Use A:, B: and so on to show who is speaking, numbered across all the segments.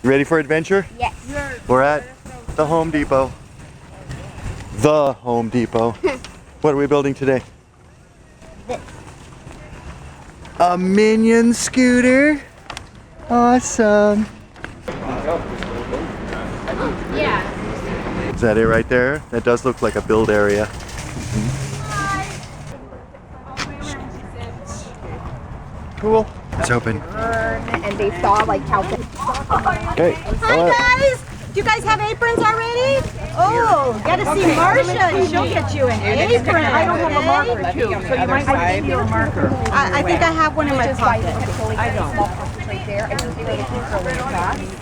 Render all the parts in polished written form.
A: You ready for adventure?
B: Yes.
A: We're at the Home Depot. The Home Depot. What are we building today?
B: This.
A: A Minion scooter. Awesome.
B: Yeah.
A: Is that it right there? That does look like a build area. Cool. It's open.
B: And they saw like how.
A: Okay.
C: Hi guys! Do you guys have aprons already? Oh, gotta see Marcia. She'll get you an apron. I don't have a marker too, so you might want to see a marker. I think I have one in my pocket. I don't.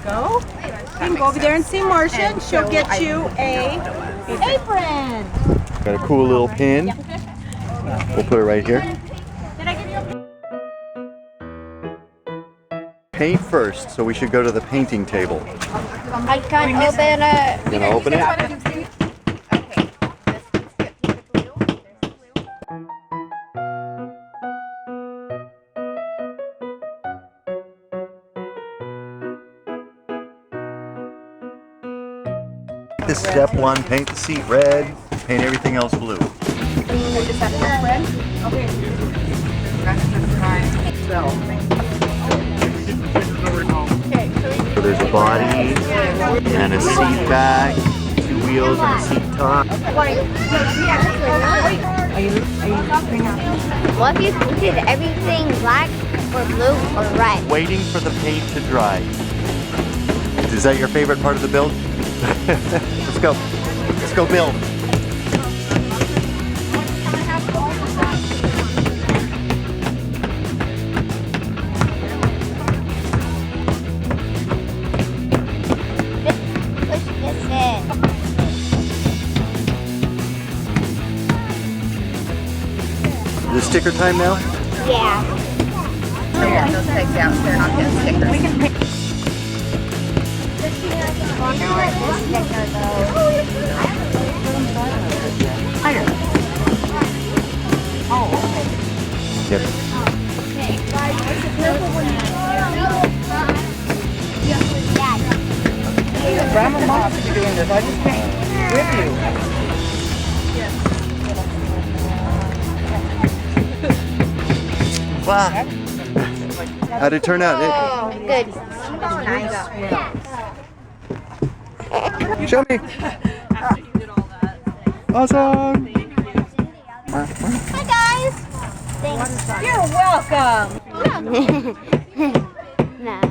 C: Go. You can go over there and see Marcia, and she'll get you a apron.
A: Got a cool little pin. We'll put it right here.
C: Did I give you a
A: Paint first, so we should go to the painting table.
B: I can't open it.
A: You gonna open it? This is step one, paint the seat red, paint everything else blue. So there's a body and a seat back, two wheels and a seat top.
B: What if you did everything black or blue or red?
A: Waiting for the paint to dry. Is that your favorite part of the build? Let's go. Let's go build.
B: Push this in.
A: Is it sticker time now?
B: Yeah.
D: Those tags out so they're not getting stickers.
B: I wonder where this sticker goes.
A: Yep.
D: Grandma Mom should be doing this. I just can't with you.
A: Wow. How'd it turn out?
B: Oh, good.
A: Show me. Awesome.
C: Hi guys!
B: Thanks.
C: You're welcome.
B: Nah.